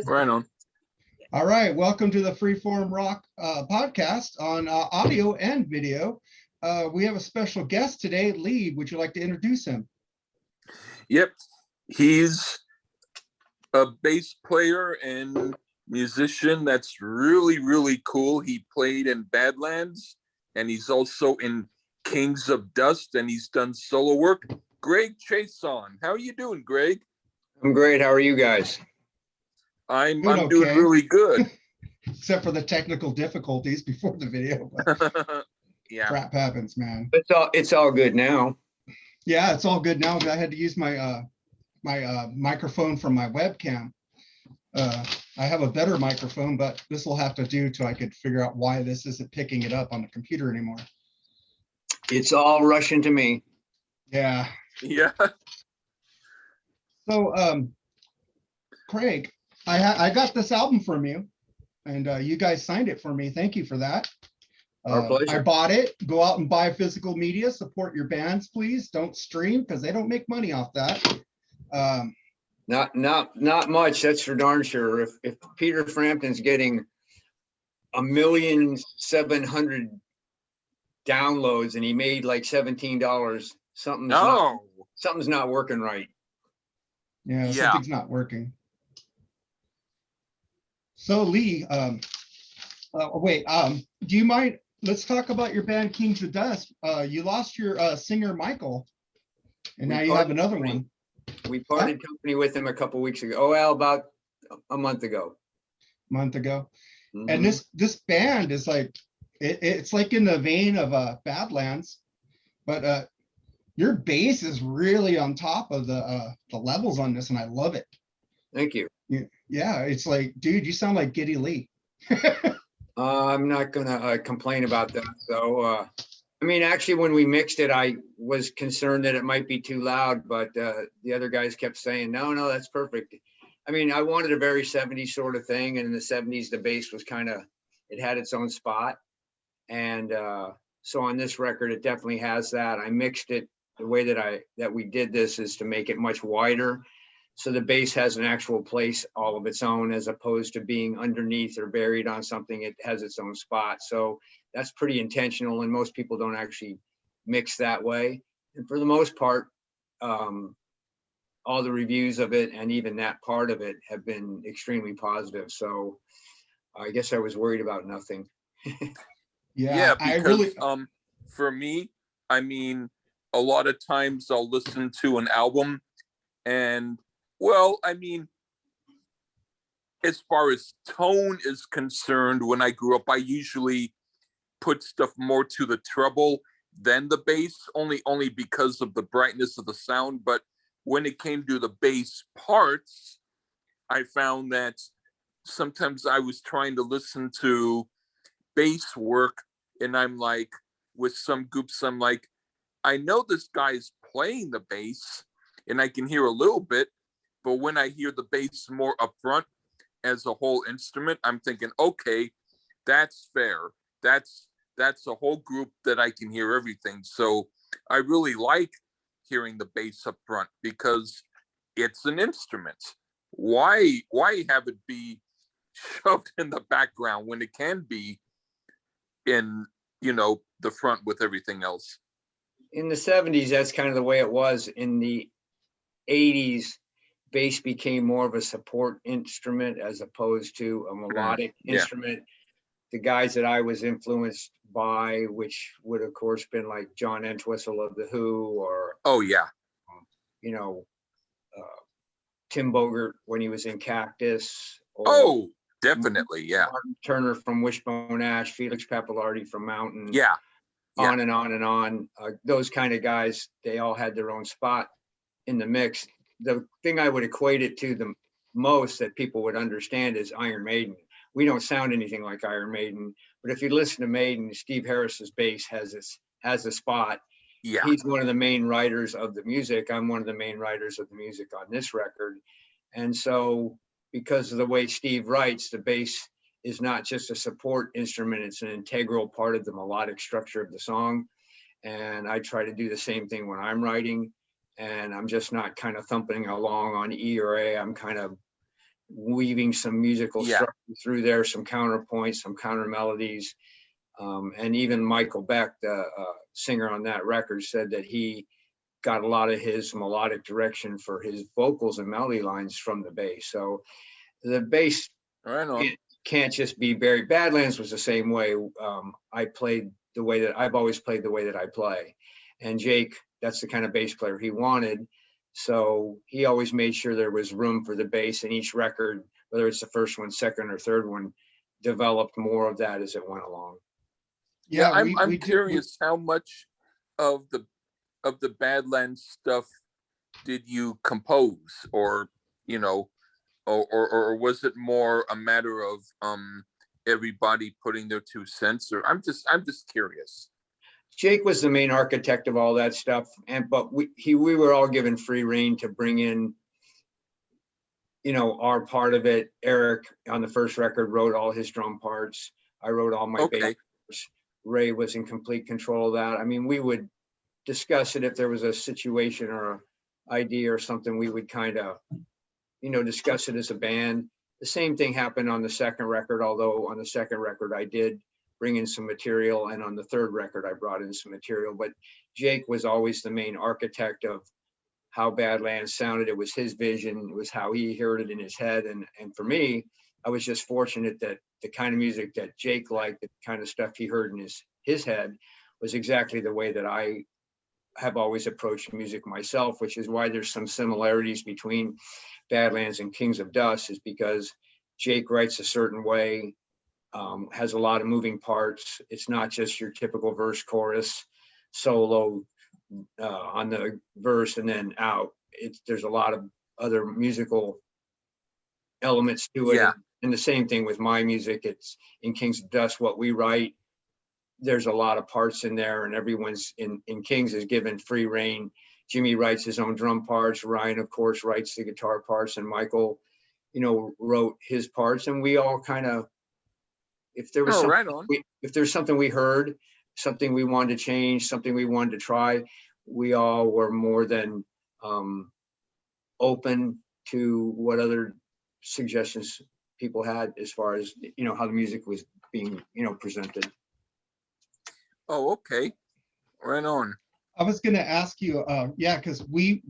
Right on. All right, welcome to the Freeform Rock podcast on audio and video. We have a special guest today, Lee. Would you like to introduce him? Yep, he's a bass player and musician that's really cool. He played in Badlands, and he's also in Kings of Dust, and he's done solo work. Greg Chaisson, how are you doing, Greg? I'm great. How are you guys? I'm okay. doing really good. Except for the technical difficulties before the video. But yeah, crap happens, man. It's all good now. Yeah, it's all good now. I had to use my microphone from my webcam. I have a better microphone, but this will have to do till I could figure out why this isn't picking it up on the computer anymore. It's all rushing to me. Yeah. Yeah. So, Craig, I got this album from you, and you guys signed it for me. Thank you for that. Our pleasure. I bought it. Go out and buy physical media. Support your bands, please. Don't stream because they don't make money off that. Not much. That's for darn sure. If Peter Frampton's getting 1,700,000 downloads and he made like $17, something's not working right. Yeah, something's not working. So Lee, wait, do you mind? Let's talk about your band Kings of Dust. You lost your singer Michael, and now you have another one. We parted company with him a couple weeks ago. Oh, well, about a month ago. Mm-hmm. And this band is like it's like in the vein of Badlands, but your bass is really on top of the levels on this, and I love it. Thank you. Yeah, it's like, dude, you sound like Geddy Lee. I'm not gonna complain about that. So, I mean, actually, when we mixed it, I was concerned that it might be too loud, but the other guys kept saying, no, that's perfect. I mean, I wanted a very 70s sort of thing, and in the 70s, the bass was it had its own spot. And so on this record, it definitely has that. I mixed it the way that we did this is to make it much wider. So the bass has an actual place all of its own, as opposed to being underneath or buried on something. It has its own spot. So that's pretty intentional, and most people don't actually mix that way. And for the most part, all the reviews of it and even that part of it have been extremely positive. So I guess I was worried about nothing. Yeah, because for me, I mean, a lot of times I'll listen to an album and, well, I mean, as far as tone is concerned, when I grew up, I usually put stuff more to the treble than the bass, only because of the brightness of the sound. But when it came to the bass parts, I found that sometimes I was trying to listen to bass work, and I'm like, with some groups, I'm like, I know this guy's playing the bass and I can hear a little bit, but when I hear the bass more up front as a whole instrument, I'm thinking, okay, that's fair. That's a whole group that I can hear everything. So I really like hearing the bass up front because it's an instrument. Why have it be shoved in the background when it can be in, the front with everything else? In the 70s, that's kind of the way it was. In the 80s, bass became more of a support instrument as opposed to a melodic instrument. The guys that I was influenced by, which would of course been like John Entwistle of The Who, or Tim Bogert when he was in Cactus. Or definitely, yeah. Martin Turner from Wishbone Ash, Felix Pappalardi from Mountain. Yeah. On and on and on. Those kind of guys, they all had their own spot in the mix. The thing I would equate it to the most that people would understand is Iron Maiden. We don't sound anything like Iron Maiden, but if you listen to Maiden, Steve Harris's bass has a spot. Yeah. He's one of the main writers of the music. I'm one of the main writers of the music on this record. And so because of the way Steve writes, the bass is not just a support instrument, it's an integral part of the melodic structure of the song. And I try to do the same thing when I'm writing, and I'm just not kind of thumping along on E or A. I'm kind of weaving some musical Yeah. structure through there, some counterpoints, some counter melodies. And even Michael Beck, the singer on that record, said that he got a lot of his melodic direction for his vocals and melody lines from the bass. So the bass Right on. can't just be buried. Badlands was the same way. I played the way that I've always played the way that I play. And Jake, that's the kind of bass player he wanted. So he always made sure there was room for the bass in each record, whether it's the first one, second, or third one, developed more of that as it went along. Yeah, I'm curious how much of the Badlands stuff did you compose, or or was it more a matter of everybody putting their 2 cents? Or I'm just curious. Jake was the main architect of all that stuff, but we were all given free rein to bring in, our part of it. Eric on the first record wrote all his drum parts. I wrote all my bass parts. Ray was in complete control of that. I mean, we would discuss it if there was a situation or an idea or something. We would kind of, discuss it as a band. The same thing happened on the second record, although on the second record I did bring in some material, and on the third record I brought in some material. But Jake was always the main architect of how Badlands sounded. It was his vision. It was how he heard it in his head. And for me, I was just fortunate that the kind of music that Jake liked, the kind of stuff he heard in his head, was exactly the way that I have always approached music myself, which is why there's some similarities between Badlands and Kings of Dust, is because Jake writes a certain way, has a lot of moving parts. It's not just your typical verse, chorus, solo on the verse and then out. There's a lot of other musical elements to it. Yeah. And the same thing with my music. It's in Kings of Dust, what we write, there's a lot of parts in there, and everyone's in Kings is given free rein. Jimmy writes his own drum parts. Ryan, of course, writes the guitar parts, and Michael, wrote his parts. And we all kind of, if there was if there's something we heard, something we wanted to change, something we wanted to try, we all were more than open to what other suggestions people had as far as, how the music was being, presented. Oh, okay. Right on. I was going to ask you, because we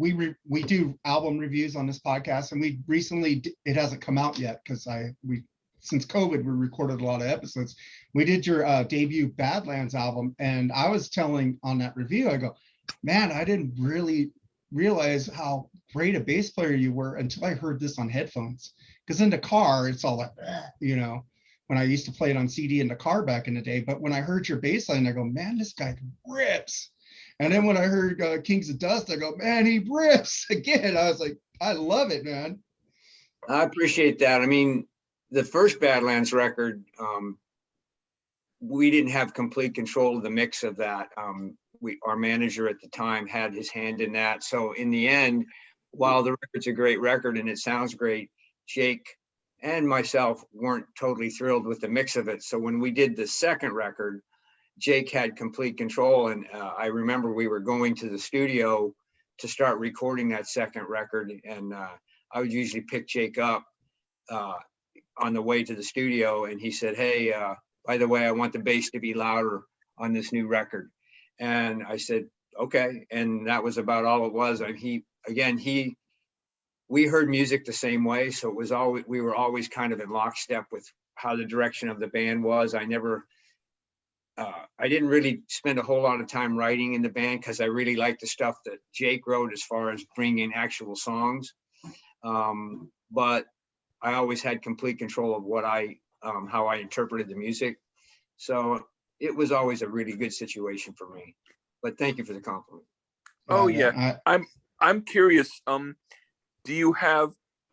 do album reviews on this podcast, and we recently, it hasn't come out yet because since COVID, we recorded a lot of episodes. We did your debut Badlands album, and I was telling on that review, I go, man, I didn't really realize how great a bass player you were until I heard this on headphones. Because in the car, it's all like, when I used to play it on CD in the car back in the day. But when I heard your bass line, I go, man, this guy rips. And then when I heard Kings of Dust, I go, man, he rips again. I was like, I love it, man. I appreciate that. I mean, the first Badlands record, we didn't have complete control of the mix of that. Our manager at the time had his hand in that. So in the end, while the record's a great record and it sounds great, Jake and myself weren't totally thrilled with the mix of it. So when we did the second record, Jake had complete control. And I remember we were going to the studio to start recording that second record. And I would usually pick Jake up on the way to the studio. And he said, hey, by the way, I want the bass to be louder on this new record. And I said, okay. And that was about all it was. We heard music the same way. So we were always kind of in lockstep with how the direction of the band was. I didn't really spend a whole lot of time writing in the band because I really liked the stuff that Jake wrote as far as bringing actual songs. But I always had complete control of how I interpreted the music. So it was always a really good situation for me. But thank you for the compliment. Oh yeah, I'm curious. Do you have,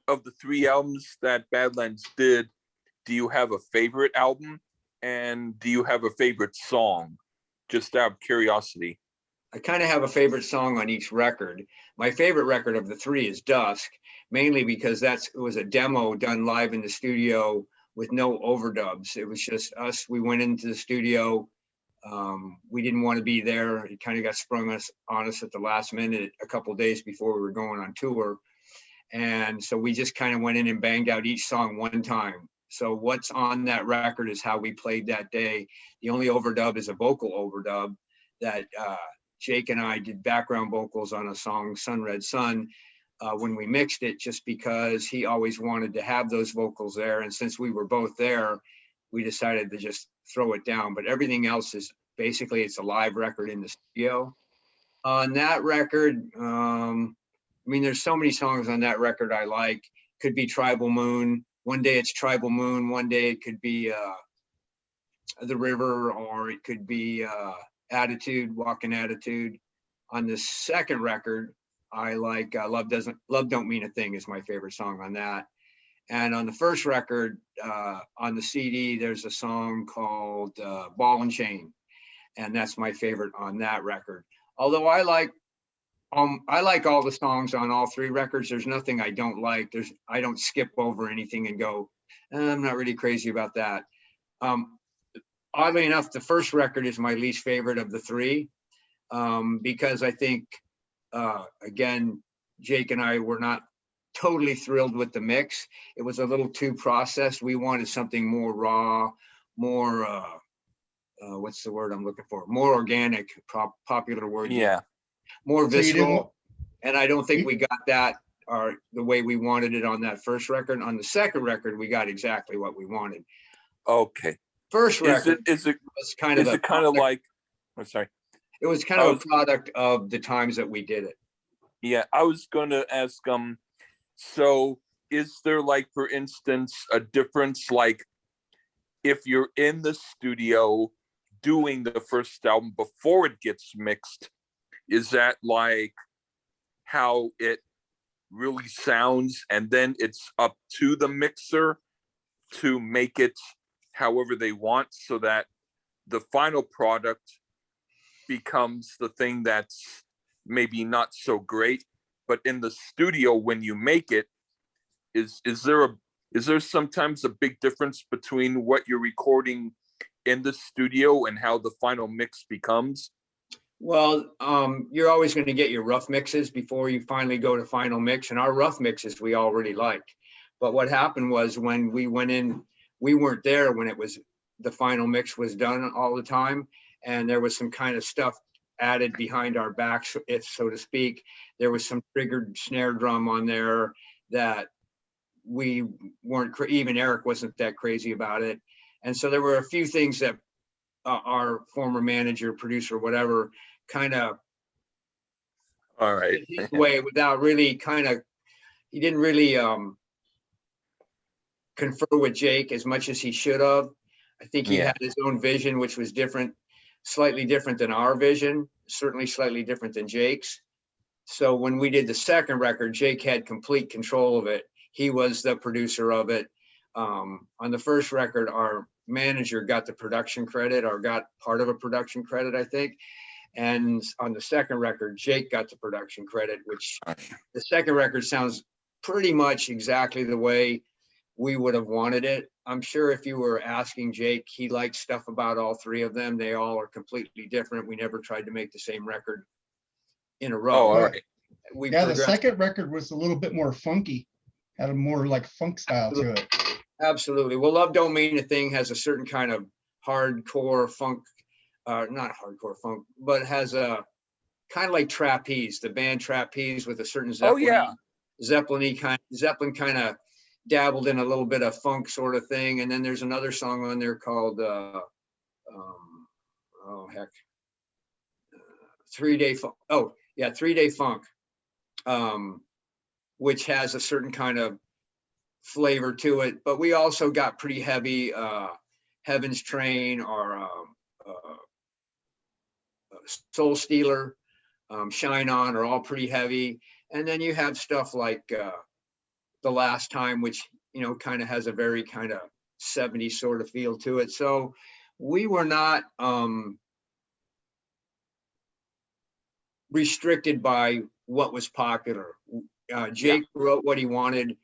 of the 3 albums that Badlands did, do you have a favorite album, and do you have a favorite song? Just out of curiosity. I kind of have a favorite song on each record. My favorite record of the 3 is Dusk, mainly because it was a demo done live in the studio with no overdubs. It was just us. We went into the studio. We didn't want to be there. It kind of got sprung on us at the last minute, a couple of days before we were going on tour. And so we just kind of went in and banged out each song one time. So what's on that record is how we played that day. The only overdub is a vocal overdub that Jake and I did background vocals on a song, Sun Red Sun, when we mixed it, just because he always wanted to have those vocals there. And since we were both there, we decided to just throw it down. But everything else is basically, it's a live record in the studio. On that record, I mean, there's so many songs on that record I like. Could be Tribal Moon. One day it's Tribal Moon. One day it could be The River, or it could be Attitude, Walking Attitude. On the second record, I like Love Don't Mean a Thing is my favorite song on that. And on the first record, on the CD, there's a song called Ball and Chain. And that's my favorite on that record. Although I like all the songs on all three records. There's nothing I don't like. I don't skip over anything and go, I'm not really crazy about that. Oddly enough, the first record is my least favorite of the three, because I think, again, Jake and I were not totally thrilled with the mix. It was a little too processed. We wanted something more raw, more, what's the word I'm looking for? More organic, popular word. Yeah. More visceral. And I don't think we got that the way we wanted it on that first record. On the second record, we got exactly what we wanted. Okay. First record was kind of like, I'm sorry. It was kind of a product of the times that we did it. Yeah, I was going to ask, so is there, like, for instance, a difference, like, if you're in the studio doing the first album before it gets mixed, is that like how it really sounds, and then it's up to the mixer to make it however they want, so that the final product becomes the thing that's maybe not so great? But in the studio, when you make it, is there sometimes a big difference between what you're recording in the studio and how the final mix becomes? Well, you're always going to get your rough mixes before you finally go to final mix, and our rough mixes we all really liked. But what happened was, when we went in, we weren't there when the final mix was done all the time, and there was some kind of stuff added behind our backs, if so to speak. There was some triggered snare drum on there that we weren't, even Eric wasn't that crazy about it. And so there were a few things that our former manager, producer, whatever, kind of, all right, way without really he didn't really confer with Jake as much as he should have. I think he had his own vision, which was different, slightly different than our vision, certainly slightly different than Jake's. So when we did the second record, Jake had complete control of it. He was the producer of it. On the first record, our manager got the production credit, or got part of a production credit, I think. And on the second record, Jake got the production credit, which the second record sounds pretty much exactly the way we would have wanted it. I'm sure if you were asking Jake, he likes stuff about all three of them. They all are completely different. We never tried to make the same record in a row. Oh, all right. The second record was a little bit more funky, had a more like funk style to it. Absolutely. Well, Love Don't Mean a Thing has a certain kind of hardcore funk, not hardcore funk, but has a kind of like Trapeze, the band Trapeze, with a certain Zeppelin kind of dabbled in a little bit of funk sort of thing. And then there's another song on there called 3 Day Funk. Oh yeah, 3 Day Funk, which has a certain kind of flavor to it. But we also got pretty heavy, Heaven's Train, or Soul Stealer, Shine On are all pretty heavy. And then you have stuff like The Last Time, which, kind of has a very kind of 70s sort of feel to it. So we were not restricted by what was popular. Jake wrote what he wanted.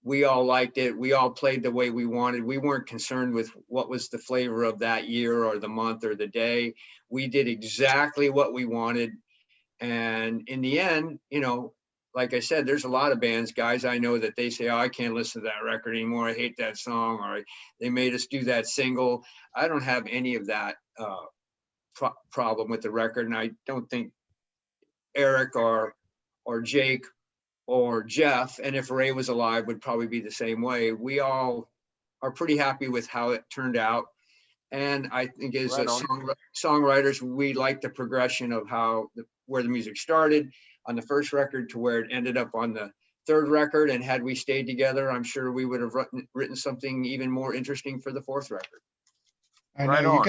We all liked it. We all played the way we wanted. We weren't concerned with what was the flavor of that year or the month or the day. We did exactly what we wanted. And in the end, like I said, there's a lot of bands, guys I know that they say, oh, I can't listen to that record anymore. I hate that song, or they made us do that single. I don't have any of that problem with the record. And I don't think Eric or Jake or Jeff, and if Ray was alive, would probably be the same way. We all are pretty happy with how it turned out. And I think as songwriters, we like the progression of where the music started on the first record to where it ended up on the third record. And had we stayed together, I'm sure we would have written something even more interesting for the fourth record. I know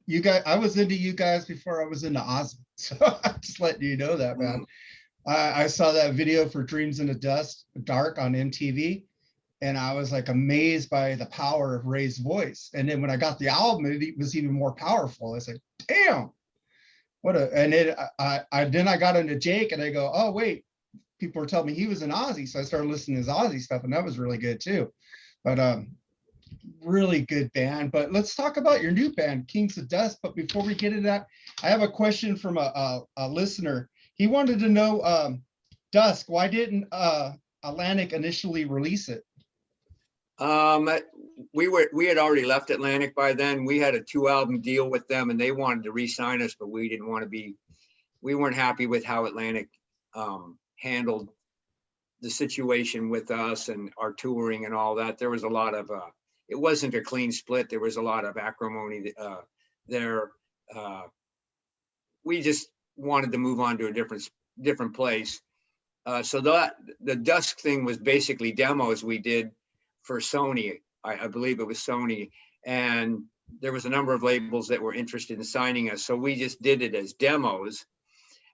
you guys, I was into you guys before I was into Ozzy. So I'm just letting you know that, man. I saw that video for Dreams in the Dark on MTV, and I was like amazed by the power of Ray's voice. And then when I got the album, it was even more powerful. I was like, damn, then I got into Jake, and I go, oh wait, people were telling me he was an Ozzy, so I started listening to his Ozzy stuff, and that was really good too. But really good band. But let's talk about your new band, Kings of Dust. But before we get into that, I have a question from a listener. He wanted to know, Dusk, why didn't Atlantic initially release it? We had already left Atlantic by then. We had a 2-album deal with them, and they wanted to re-sign us, but we didn't want to be. We weren't happy with how Atlantic handled the situation with us and our touring and all that. There was a lot of. It wasn't a clean split. There was a lot of acrimony there. We just wanted to move on to a different place. So the Dusk thing was basically demos we did for Sony. I believe it was Sony, and there was a number of labels that were interested in signing us. So we just did it as demos.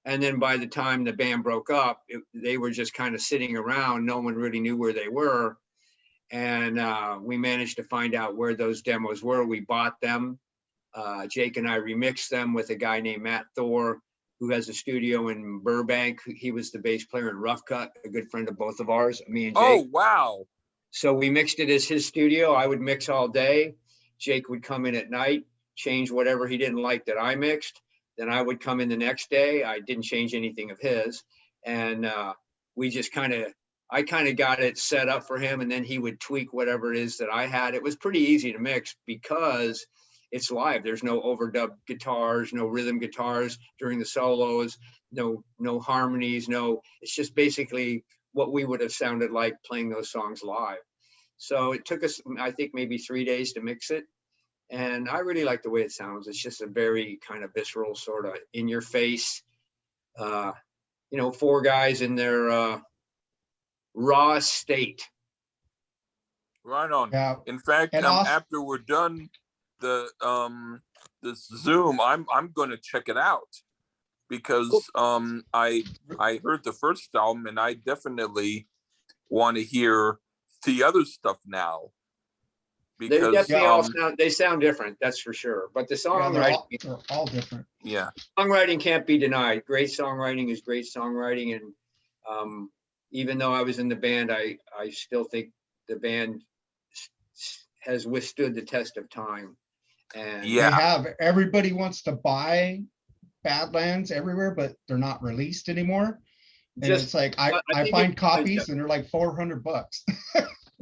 And then by the time the band broke up, they were just kind of sitting around. No one really knew where they were. And we managed to find out where those demos were. We bought them. Jake and I remixed them with a guy named Matt Thor, who has a studio in Burbank. He was the bass player in Rough Cut, a good friend of both of ours, me and Jake. Oh, wow. So we mixed it as his studio. I would mix all day. Jake would come in at night, change whatever he didn't like that I mixed. Then I would come in the next day. I didn't change anything of his. And we just I kind of got it set up for him, and then he would tweak whatever it is that I had. It was pretty easy to mix because it's live. There's no overdub guitars, no rhythm guitars during the solos, no harmonies, it's just basically what we would have sounded like playing those songs live. So it took us, I think, maybe 3 days to mix it. And I really like the way it sounds. It's just a very kind of visceral, sort of in your face, 4 guys in their raw state. Right on. Yeah. In fact, after we're done this Zoom, I'm going to check it out because I heard the first album, and I definitely want to hear the other stuff now. Because they definitely they sound different, that's for sure. But the songwriting, they're all different. Yeah, songwriting can't be denied. Great songwriting is great songwriting, and even though I was in the band, I still think the band has withstood the test of time. And everybody wants to buy Badlands everywhere, but they're not released anymore. And it's like I find copies and they're like $400.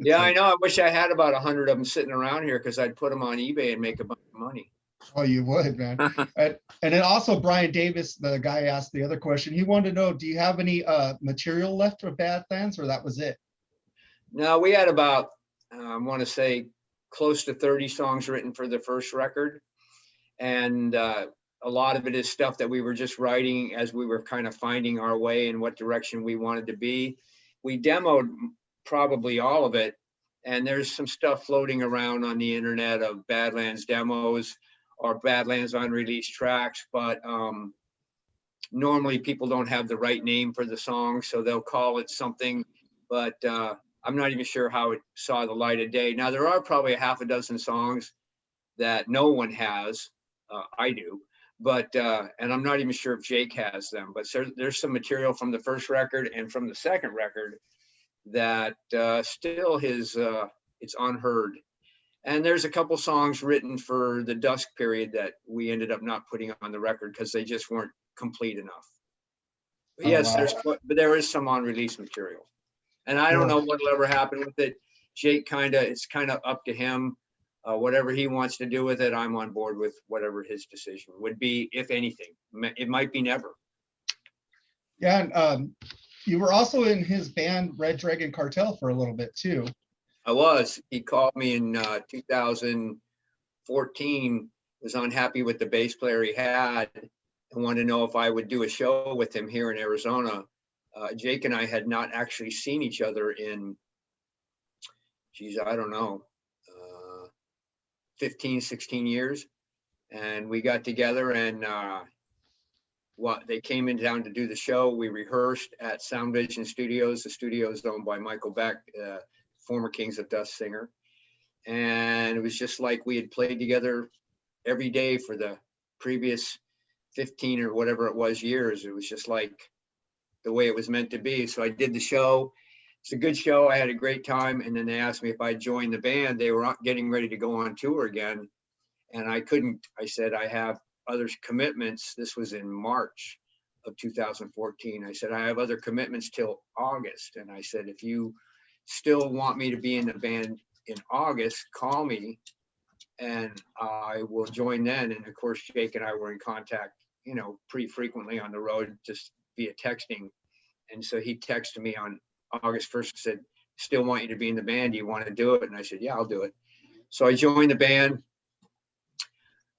Yeah, I know. I wish I had about 100 of them sitting around here because I'd put them on eBay and make a bunch of money. Oh, you would, man. And then also Brian Davis, the guy asked the other question. He wanted to know, do you have any material left for Badlands, or that was it? No, we had about, I want to say, close to 30 songs written for the first record. And a lot of it is stuff that we were just writing as we were kind of finding our way in what direction we wanted to be. We demoed probably all of it. And there's some stuff floating around on the internet of Badlands demos or Badlands unreleased tracks. But normally people don't have the right name for the song, so they'll call it something. But I'm not even sure how it saw the light of day. Now, there are probably a half a dozen songs that no one has. I do. But, and I'm not even sure if Jake has them, but there's some material from the first record and from the second record that still it's unheard. And there's a couple songs written for the Dusk period that we ended up not putting on the record because they just weren't complete enough. Yes, wow. but there is some unreleased material. And I don't know what'll ever happen with it. Jake it's kind of up to him. Whatever he wants to do with it, I'm on board with whatever his decision would be, if anything. It might be never. Yeah, and you were also in his band Red Dragon Cartel for a little bit too. I was. He called me in 2014, was unhappy with the bass player he had, and wanted to know if I would do a show with him here in Arizona. Jake and I had not actually seen each other in, geez, I don't know, 15, 16 years. And we got together and they came in town to do the show. We rehearsed at Sound Vision Studios. The studio is owned by Michael Beck, former Kings of Dust singer. And it was just like we had played together every day for the previous 15 or whatever it was years. It was just like the way it was meant to be. So I did the show. It's a good show. I had a great time. And then they asked me if I'd join the band. They were getting ready to go on tour again. And I couldn't. I said, I have other commitments. This was in March of 2014. I said, I have other commitments till August. And I said, if you still want me to be in the band in August, call me and I will join then. And of course, Jake and I were in contact, pretty frequently on the road, just via texting. And so he texted me on August 1st and said, still want you to be in the band. Do you want to do it? And I said, yeah, I'll do it. So I joined the band.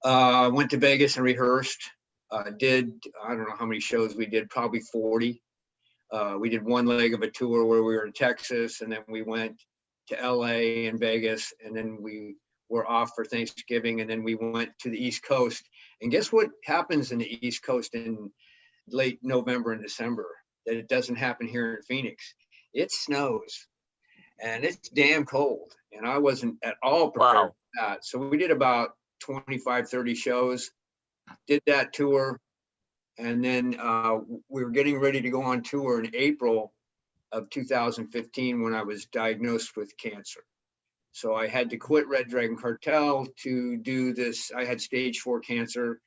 Went to Vegas and rehearsed. Did, I don't know how many shows we did, probably 40. We did one leg of a tour where we were in Texas, and then we went to LA and Vegas, and then we were off for Thanksgiving, and then we went to the East Coast. And guess what happens in the East Coast in late November and December that it doesn't happen here in Phoenix? It snows and it's damn cold. And I wasn't at all prepared for that. So we did about 25, 30 shows, did that tour. And then we were getting ready to go on tour in April of 2015 when I was diagnosed with cancer. So I had to quit Red Dragon Cartel to do this. I had stage 4 cancer.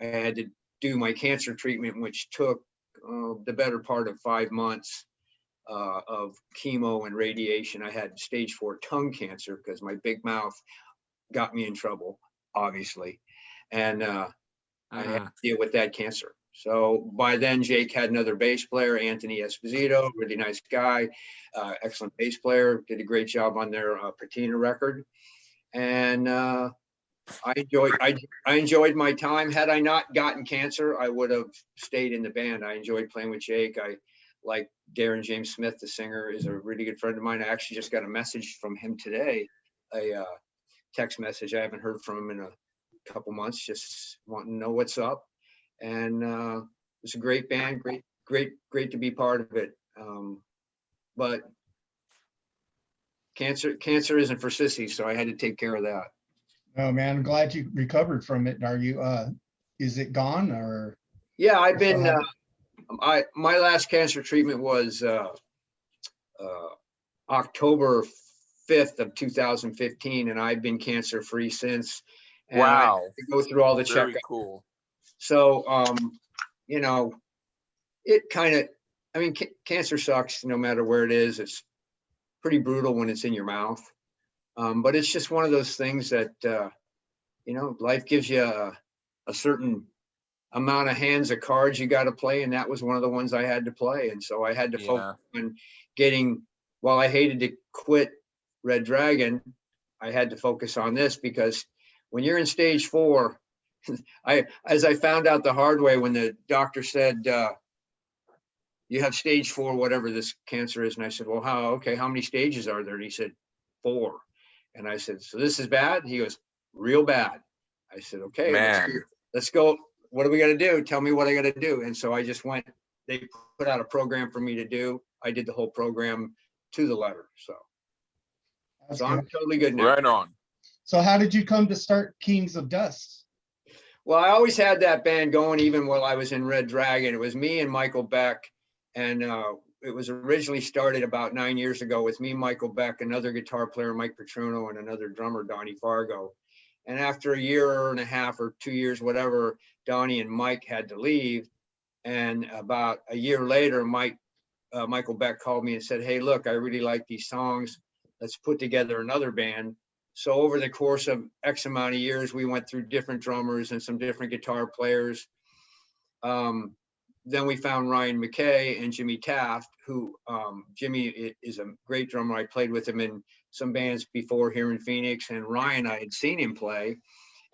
I had to do my cancer treatment, which took the better part of 5 months of chemo and radiation. I had stage 4 tongue cancer because my big mouth got me in trouble, obviously. And I had to deal with that cancer. So by then, Jake had another bass player, Anthony Esposito, really nice guy, excellent bass player, did a great job on their Patina record. And I enjoyed my time. Had I not gotten cancer, I would have stayed in the band. I enjoyed playing with Jake. I like Darren James Smith, the singer, is a really good friend of mine. I actually just got a message from him today, a text message. I haven't heard from him in a couple months, just wanting to know what's up. And it's a great band, great to be part of it. But cancer isn't for sissies, so I had to take care of that. Oh man, I'm glad you recovered from it. Are you is it gone or? Yeah, I've been my last cancer treatment was October 5th of 2015, and I've been cancer free since. And wow. I had to go through all the checkups. Very cool. So it kind of, I mean, cancer sucks no matter where it is. It's pretty brutal when it's in your mouth. But it's just one of those things that, life gives you a certain amount of hands of cards you got to play. And that was one of the ones I had to play. And so I had to focus on getting, while I hated to quit Red Dragon, I had to focus on this because when you're in stage 4, as I found out the hard way when the doctor said, you have stage 4, whatever this cancer is. And I said, well, how many stages are there? And he said, 4. And I said, so this is bad? He goes, real bad. I said, okay, let's go. What are we going to do? Tell me what I got to do. And so I just went, they put out a program for me to do. I did the whole program to the letter. So I'm totally good now. Right on. So how did you come to start Kings of Dust? Well, I always had that band going even while I was in Red Dragon. It was me and Michael Beck. And it was originally started about 9 years ago with me, Michael Beck, another guitar player, Mike Petruno, and another drummer, Donnie Fargo. And after a year and a half or 2 years, whatever, Donnie and Mike had to leave. And about a year later, Michael Beck called me and said, hey, look, I really like these songs. Let's put together another band. So over the course of X amount of years, we went through different drummers and some different guitar players. Then we found Ryan McKay and Jimmy Taft, who Jimmy is a great drummer. I played with him in some bands before here in Phoenix, and Ryan, I had seen him play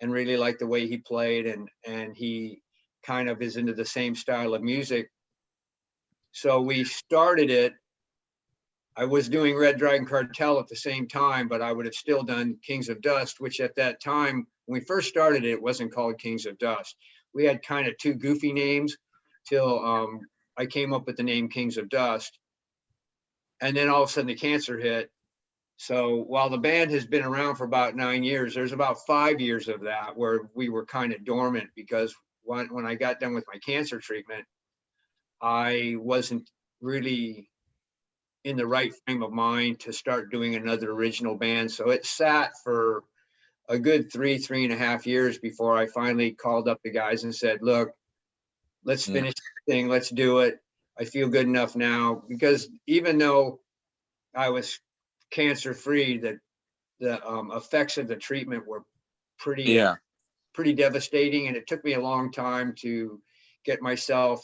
and really liked the way he played, and he kind of is into the same style of music. So we started it. I was doing Red Dragon Cartel at the same time, but I would have still done Kings of Dust, which at that time, when we first started it, it wasn't called Kings of Dust. We had kind of two goofy names till I came up with the name Kings of Dust. And then all of a sudden the cancer hit. So while the band has been around for about 9 years, there's about 5 years of that where we were kind of dormant, because when I got done with my cancer treatment, I wasn't really in the right frame of mind to start doing another original band. So it sat for a good 3.5 years before I finally called up the guys and said, look, let's finish the thing. Let's do it. I feel good enough now, because even though I was cancer free, the effects of the treatment were pretty devastating. And it took me a long time to get myself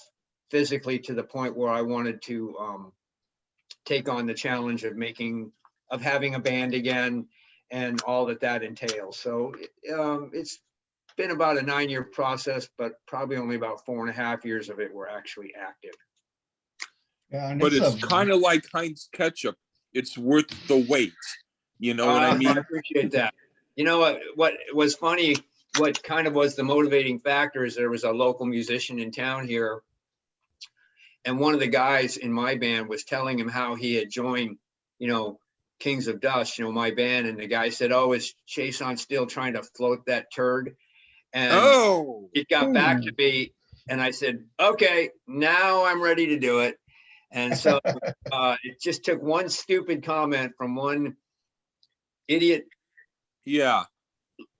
physically to the point where I wanted to take on the challenge of having a band again and all that entails. So it's been about a 9-year process, but probably only about 4.5 years of it were actually active. Yeah, but it's kind of like Heinz ketchup. It's worth the wait. You know what I mean? I appreciate that. You know what was funny, what kind of was the motivating factor is there was a local musician in town here, and one of the guys in my band was telling him how he had joined, Kings of Dust, my band. And the guy said, oh, is Chaisson still trying to float that turd? And it got back to me, and I said, okay, now I'm ready to do it. And so it just took one stupid comment from one idiot,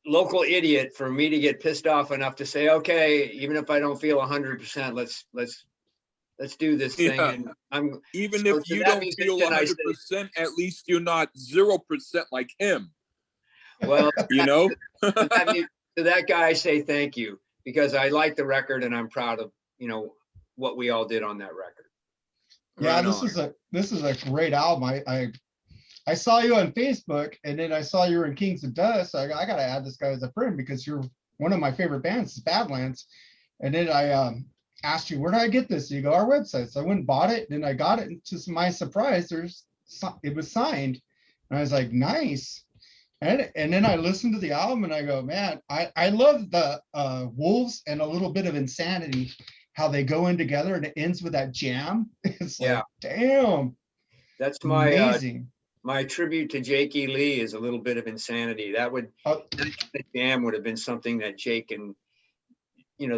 local idiot, for me to get pissed off enough to say, okay, even if I don't feel 100%, let's do this thing. And I'm even if you don't feel 100%, at least you're not 0% like him. Well, to that guy, I say thank you, because I like the record and I'm proud of what we all did on that record. Yeah, this is a great album. I saw you on Facebook, and then I saw you were in Kings of Dust. So I gotta add this guy as a friend, because you're one of my favorite bands, is Badlands. And then I asked you, where did I get this? So you go, our website. So I went and bought it, and I got it, and to my surprise, it was signed. And I was like, nice. And then I listened to the album, and I go, man, I love the Wolves and a little bit of Insanity, how they go in together, and it ends with that jam. It's like, damn. That's my amazing. My tribute to Jake E. Lee is a little bit of Insanity. That jam would have been something that Jake and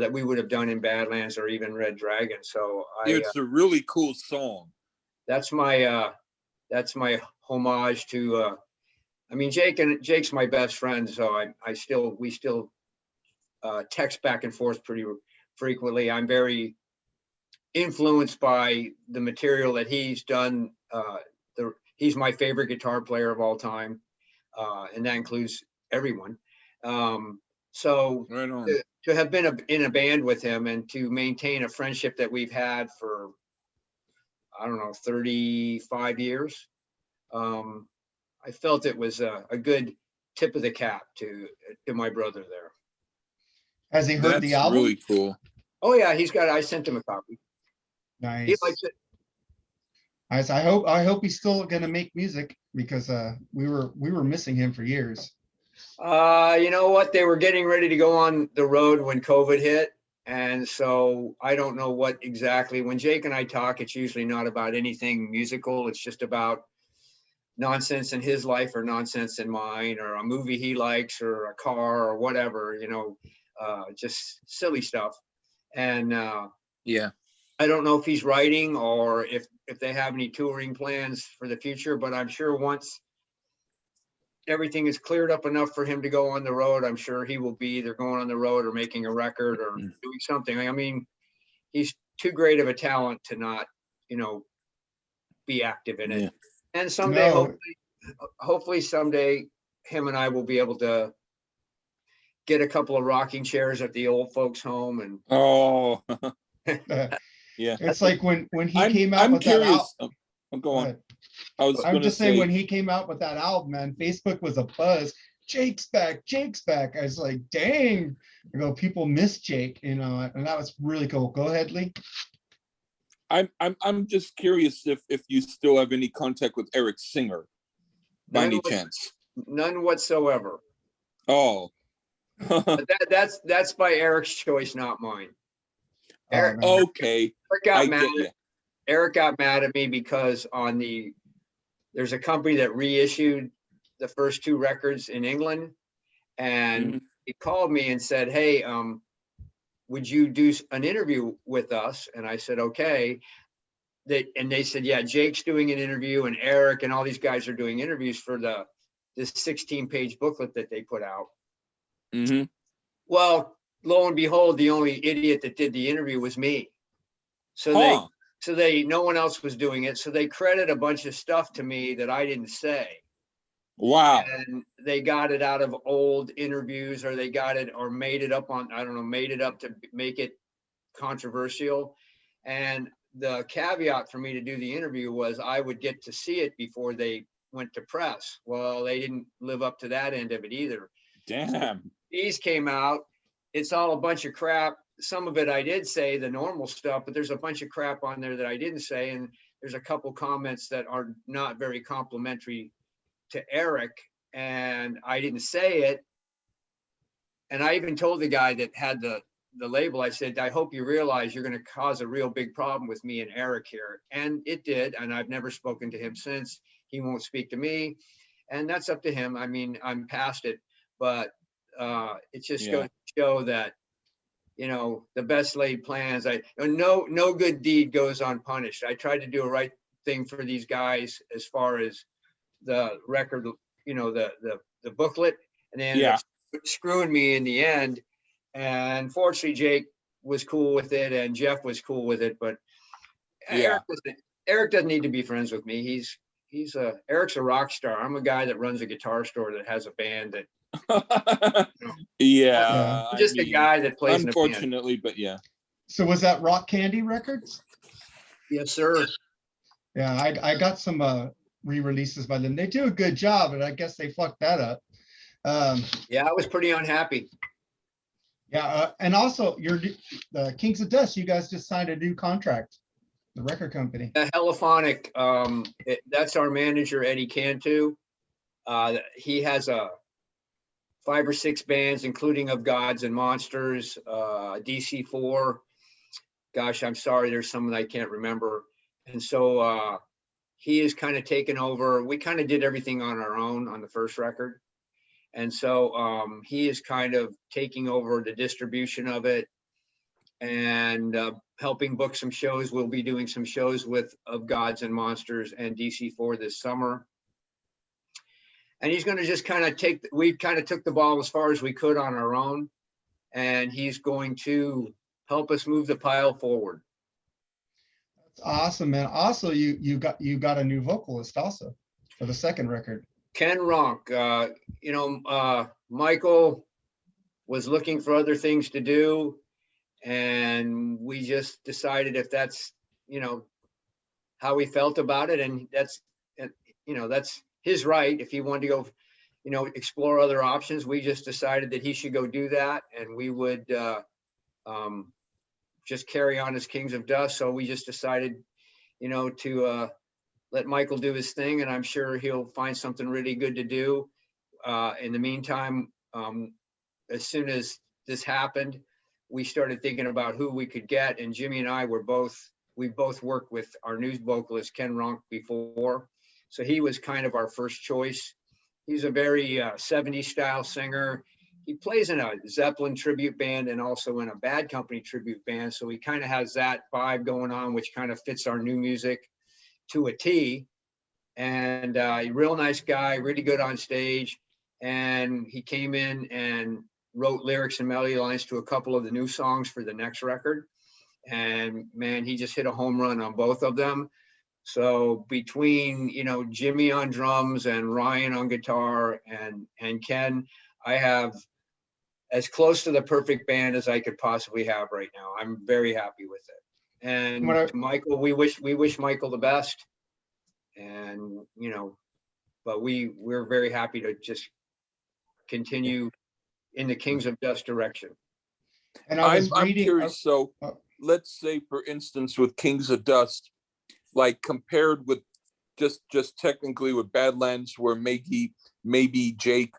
that we would have done in Badlands or even Red Dragon. So it's a really cool song. That's my homage to Jake's my best friend, so we still text back and forth pretty frequently. I'm very influenced by the material that he's done. He's my favorite guitar player of all time, and that includes everyone. So right on. To have been in a band with him and to maintain a friendship that we've had for, 35 years, I felt it was a good tip of the cap to my brother there. Has he heard the album? Really cool. Oh yeah, I sent him a copy. Nice. He likes it. Nice. I hope he's still gonna make music, because we were missing him for years. You know what? They were getting ready to go on the road when COVID hit. And so I don't know what exactly, when Jake and I talk, it's usually not about anything musical. It's just about nonsense in his life or nonsense in mine, or a movie he likes, or a car, or whatever, just silly stuff. And I don't know if he's writing or if they have any touring plans for the future, but I'm sure once everything is cleared up enough for him to go on the road, I'm sure he will be either going on the road or making a record or doing something. I mean, he's too great of a talent to not, be active in it. Yeah. And someday, No. hopefully someday him and I will be able to get a couple of rocking chairs at the old folks home. And Oh, yeah. It's like when he came out I'm with that curious. album. I'm going. I was I'm going to just saying, say, when he came out with that album, man, Facebook was a buzz. Jake's back, Jake's back. I was like, dang, people miss Jake, and that was really cool. Go ahead, Lee. I'm just curious if you still have any contact with Eric Singer, by any chance. None whatsoever. Oh. But that's by Eric's choice, not mine. Eric, okay. Eric got mad at me because there's a company that reissued the first 2 records in England, and he called me and said, hey, would you do an interview with us? And I said, okay. They said, yeah, Jake's doing an interview, and Eric and all these guys are doing interviews for this 16-page booklet that they put out. Mm-hmm. Well, lo and behold, the only idiot that did the interview was me. So no one else was doing it. So they credit a bunch of stuff to me that I didn't say. Wow. And they got it out of old interviews, or they got it or made it up to make it controversial. And the caveat for me to do the interview was I would get to see it before they went to press. Well, they didn't live up to that end of it either. Damn. So these came out. It's all a bunch of crap. Some of it I did say, the normal stuff, but there's a bunch of crap on there that I didn't say. And there's a couple comments that are not very complimentary to Eric, and I didn't say it. And I even told the guy that had the label, I said, I hope you realize you're going to cause a real big problem with me and Eric here. And it did. And I've never spoken to him since. He won't speak to me. And that's up to him. I mean, I'm past it, but it just goes to show that, the best laid plans, no good deed goes unpunished. I tried to do a right thing for these guys as far as the record, the booklet, and they ended up screwing me in the end. And fortunately, Jake was cool with it, and Jeff was cool with it. But Eric doesn't need to be friends with me. Eric's a rock star. I'm a guy that runs a guitar store that has a band that. I'm just a guy that plays. Unfortunately, in a band. But yeah. So was that Rock Candy Records? Yes, sir. Yeah, I got some re-releases by them. They do a good job, and I guess they fucked that up. I was pretty unhappy. Yeah, and also the Kings of Dust, you guys just signed a new contract, the record company. Heliphonic, that's our manager, Eddie Cantu. He has 5 or 6 bands, including Of Gods and Monsters, DC4. Gosh, I'm sorry, there's some that I can't remember. And so he is kind of taken over. We kind of did everything on our own on the first record. And so he is kind of taking over the distribution of it and helping book some shows. We'll be doing some shows with Of Gods and Monsters and DC4 this summer. And he's going to just kind of we kind of took the ball as far as we could on our own. And he's going to help us move the pile forward. That's awesome, man. Also, you got a new vocalist also for the second record. Ken Ronk, Michael was looking for other things to do, and we just decided if that's, how we felt about it, and that's his right. If he wanted to go, explore other options, we just decided that he should go do that, and we would just carry on as Kings of Dust. So we just decided, to let Michael do his thing, and I'm sure he'll find something really good to do. In the meantime, as soon as this happened, we started thinking about who we could get, and Jimmy and I we both worked with our new vocalist, Ken Ronk, before. So he was kind of our first choice. He's a very 70s style singer. He plays in a Zeppelin tribute band and also in a Bad Company tribute band. So he kind of has that vibe going on, which kind of fits our new music to a T. And a real nice guy, really good on stage. And he came in and wrote lyrics and melody lines to a couple of the new songs for the next record. and man, he just hit a home run on both of them. So between, you know, Jimmy on drums and Ryan on guitar and Ken, I have as close to the perfect band as I could possibly have right now. I'm very happy with it. And to Michael, we wish Michael the best. And, you know, but we're very happy to just continue in the Kings of Dust direction. And I'm curious. So let's say, for instance, with Kings of Dust, like compared with just technically with Badlands, where maybe Jake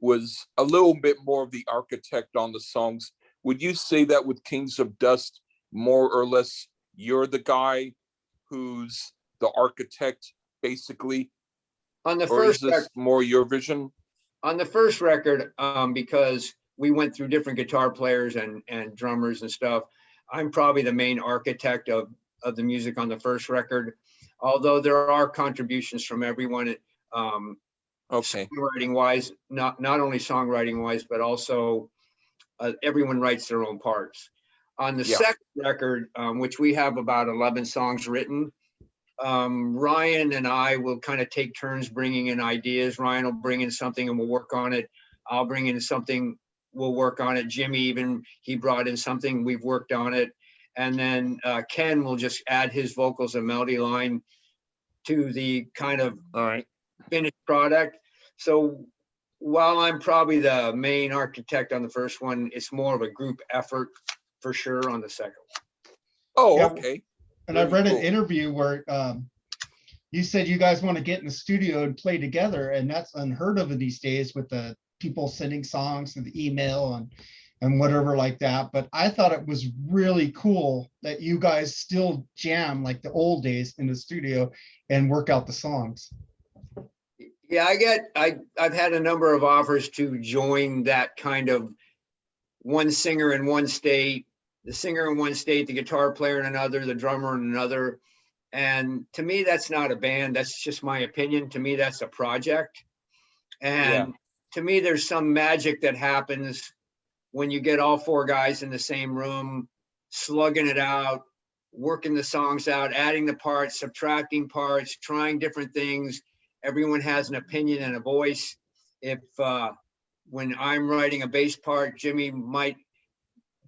was a little bit more of the architect on the songs, would you say that with Kings of Dust, more or less, you're the guy who's the architect, basically? On the or first is this more your vision? On the first record, because we went through different guitar players and drummers and stuff, I'm probably the main architect of the music on the first record, although there are contributions from everyone, Okay. songwriting wise, not only songwriting wise, but also everyone writes their own parts. On the second record, which we have about 11 songs written, Ryan and I will kind of take turns bringing in ideas. Ryan will bring in something and we'll work on it. I'll bring in something, we'll work on it. Jimmy, he brought in something, we've worked on it. And then Ken will just add his vocals and melody line to the kind of finished product. So while I'm probably the main architect on the first one, it's more of a group effort for sure on the second one. Oh, okay. And I've read an interview where you said you guys want to get in the studio and play together, and that's unheard of these days with the people sending songs to the email and whatever like that. But I thought it was really cool that you guys still jam like the old days in the studio and work out the songs. Yeah, I've had a number of offers to join that kind of one singer in one state, the singer in one state, the guitar player in another, the drummer in another. And to me, that's not a band. That's just my opinion. To me, that's a project. And to me, there's some magic that happens when you get all four guys in the same room, slugging it out, working the songs out, adding the parts, subtracting parts, trying different things. Everyone has an opinion and a voice. If when I'm writing a bass part, Jimmy might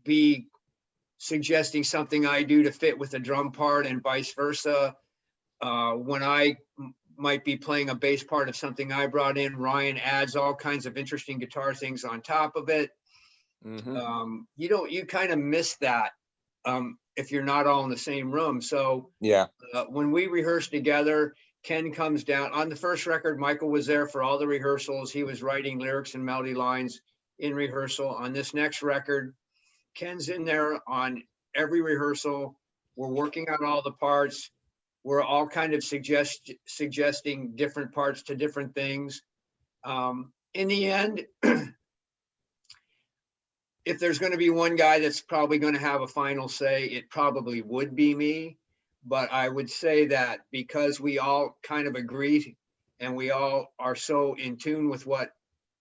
be suggesting something I do to fit with a drum part and vice versa. When I might be playing a bass part of something I brought in, Ryan adds all kinds of interesting guitar things on top of it. Mm-hmm. You kind of miss that if you're not all in the same room. So when we rehearse together, Ken comes down. On the first record, Michael was there for all the rehearsals. He was writing lyrics and melody lines in rehearsal. On this next record, Ken's in there on every rehearsal. We're working on all the parts. We're all kind of suggesting different parts to different things. In the end, if there's going to be one guy that's probably going to have a final say, it probably would be me. But I would say that because we all kind of agree and we all are so in tune with what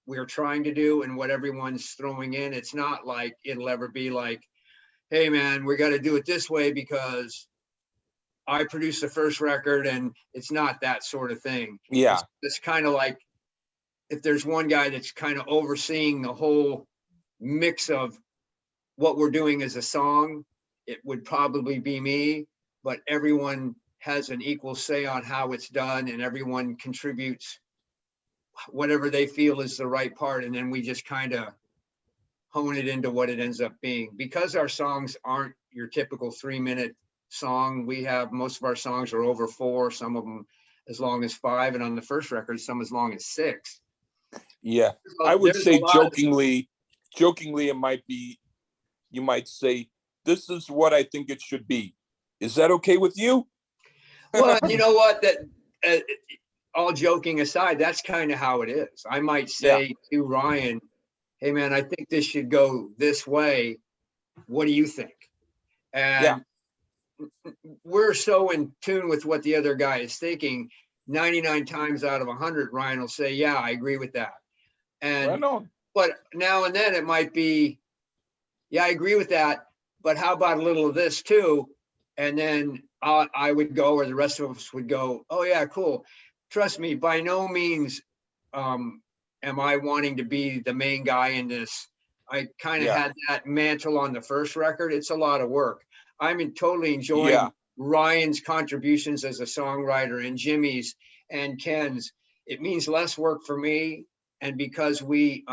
we're trying to do and what everyone's throwing in, it's not like it'll ever be like, hey man, we got to do it this way because I produced the first record, and it's not that sort of thing. It's kind of like if there's one guy that's kind of overseeing the whole mix of what we're doing as a song, it would probably be me. But everyone has an equal say on how it's done, and everyone contributes whatever they feel is the right part. And then we just kind of hone it into what it ends up being. Because our songs aren't your typical 3-minute song, we have most of our songs are over 4, some of them as long as 5. And on the first record, some as long as 6. Yeah. I would say jokingly, it might be, you might say, this is what I think it should be. Is that okay with you? Well, you know what, that all joking aside, that's kind of how it is. I might say to Ryan, hey man, I think this should go this way. What do you think? And we're so in tune with what the other guy is thinking. 99 times out of 100, Ryan will say, yeah, I agree with that. And but now and then it might be, yeah, I agree with that, but how about a little of this too? And then I would go, or the rest of us would go, oh yeah, cool. Trust me, by no means am I wanting to be the main guy in this. I kind of had that mantle on the first record. It's a lot of work. I'm totally enjoying Ryan's contributions as a songwriter and Jimmy's and Ken's. It means less work for me. And because we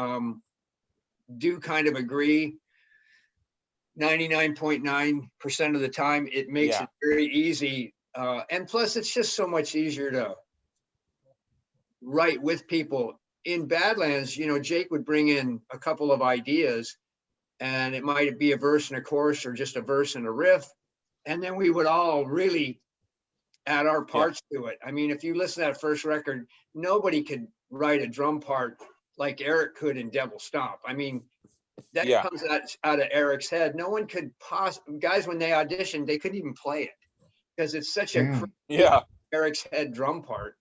do kind of agree 99.9% of the time, it makes it very easy. And plus, it's just so much easier to write with people. In Badlands, you know, Jake would bring in a couple of ideas, and it might be a verse and a chorus or just a verse and a riff. And then we would all really add our parts to it. I mean, if you listen to that first record, nobody could write a drum part like Eric could in Devil Stomp. I mean, that comes out of Eric's head. No one could guys, when they auditioned, they couldn't even play it because it's such a Eric's head drum part.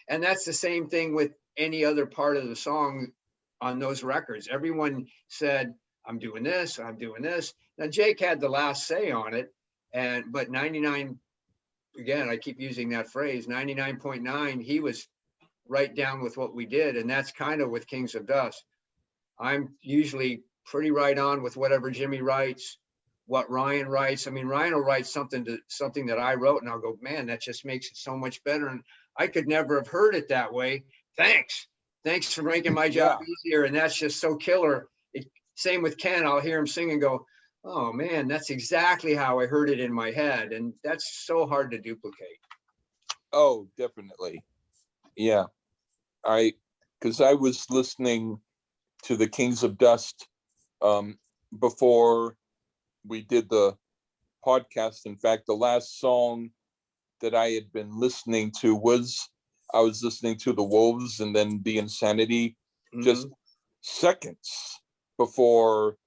And that's the same thing with any other part of the song on those records. Everyone said, I'm doing this, I'm doing this. Now Jake had the last say on it, but 99, again, I keep using that phrase, 99.9, he was right down with what we did. And that's kind of with Kings of Dust. I'm usually pretty right on with whatever Jimmy writes, what Ryan writes. I mean, Ryan will write something that I wrote and I'll go, man, that just makes it so much better. And I could never have heard it that way. Thanks for making my job easier. And that's just so killer. Same with Ken. I'll hear him sing and go, oh man, that's exactly how I heard it in my head. And that's so hard to duplicate. Oh, definitely. Yeah. Because I was listening to the Kings of Dust before we did the podcast. In fact, the last song that I had been listening to I was listening to The Wolves and then The Insanity, just seconds before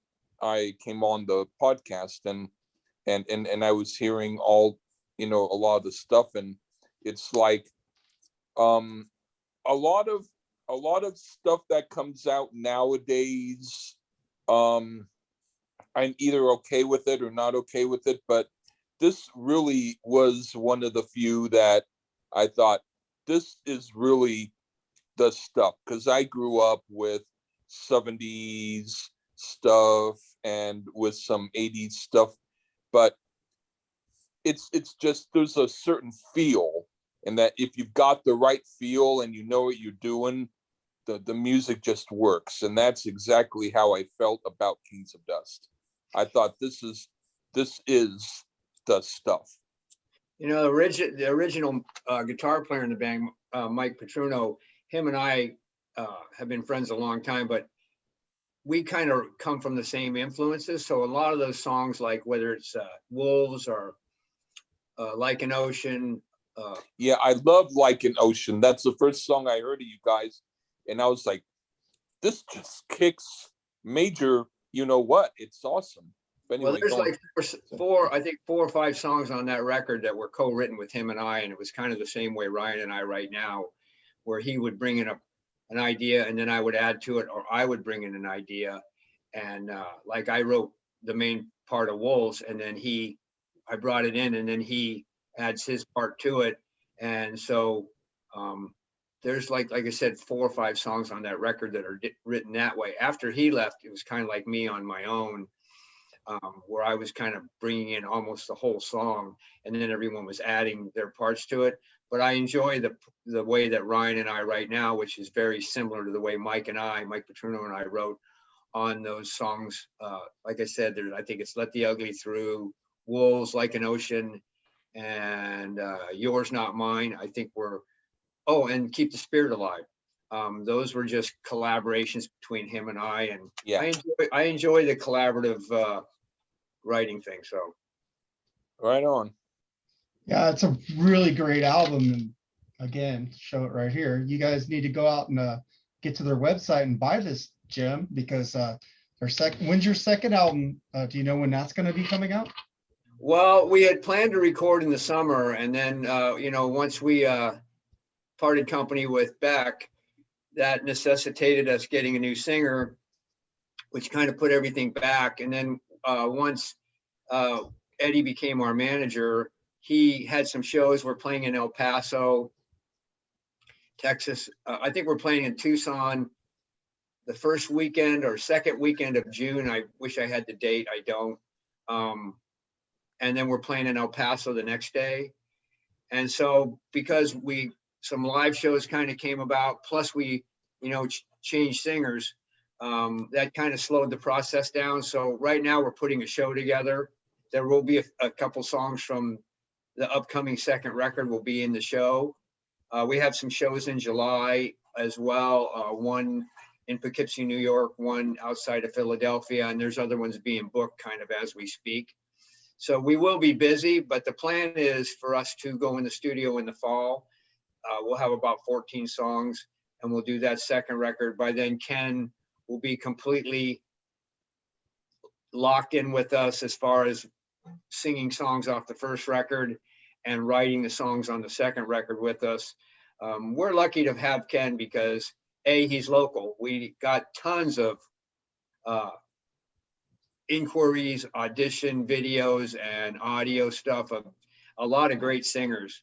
I came on the podcast, and I was hearing all, you know, a lot of the stuff, and it's like a lot of stuff that comes out nowadays, I'm either okay with it or not okay with it, but this really was one of the few that I thought, this is really the stuff, because I grew up with 70s stuff and with some 80s stuff, but it's just, there's a certain feel, and that if you've got the right feel and you know what you're doing, the music just works. And that's exactly how I felt about Kings of Dust. I thought this is the stuff. You know, the original guitar player in the band, Mike Petruno, him and I have been friends a long time, but we kind of come from the same influences. So a lot of those songs, like whether it's Wolves or Like an Ocean. I love Like an Ocean. That's the first song I heard of you guys. And I was like, this just kicks major, you know what? It's awesome. But anyway, well, there's like I think 4 or 5 songs on that record that were co-written with him and I, and it was kind of the same way Ryan and I write now, where he would bring in an idea and then I would add to it, or I would bring in an idea. And like I wrote the main part of Wolves, and then I brought it in, and then he adds his part to it. And so there's like I said, 4 or 5 songs on that record that are written that way. After he left, it was kind of like me on my own, where I was kind of bringing in almost the whole song, and then everyone was adding their parts to it. But I enjoy the way that Ryan and I write now, which is very similar to the way Mike Petruno and I wrote on those songs. Like I said, I think it's Let the Ugly Through, Wolves, Like an Ocean, and Yours Not Mine. I think and Keep the Spirit Alive. Those were just collaborations between him and I, and I enjoy the collaborative writing thing. So, right on. Yeah, it's a really great album. And again, show it right here. You guys need to go out and get to their website and buy this, Jim, because when's your second album? Do you know when that's going to be coming out? Well, we had planned to record in the summer, and then once we parted company with Beck, that necessitated us getting a new singer, which kind of put everything back. And then once Eddie became our manager, he had some shows. We're playing in El Paso, Texas. I think we're playing in Tucson the first weekend or second weekend of June. I wish I had the date. I don't. And then we're playing in El Paso the next day. And so because some live shows kind of came about, plus we, changed singers, that kind of slowed the process down. So right now we're putting a show together. There will be a couple songs from the upcoming second record will be in the show. We have some shows in July as well. One in Poughkeepsie, New York, one outside of Philadelphia, and there's other ones being booked kind of as we speak. So we will be busy, but the plan is for us to go in the studio in the fall. We'll have about 14 songs, and we'll do that second record. By then, Ken will be completely locked in with us as far as singing songs off the first record and writing the songs on the second record with us. We're lucky to have Ken because he's local. We got tons of inquiries, audition videos, and audio stuff of a lot of great singers,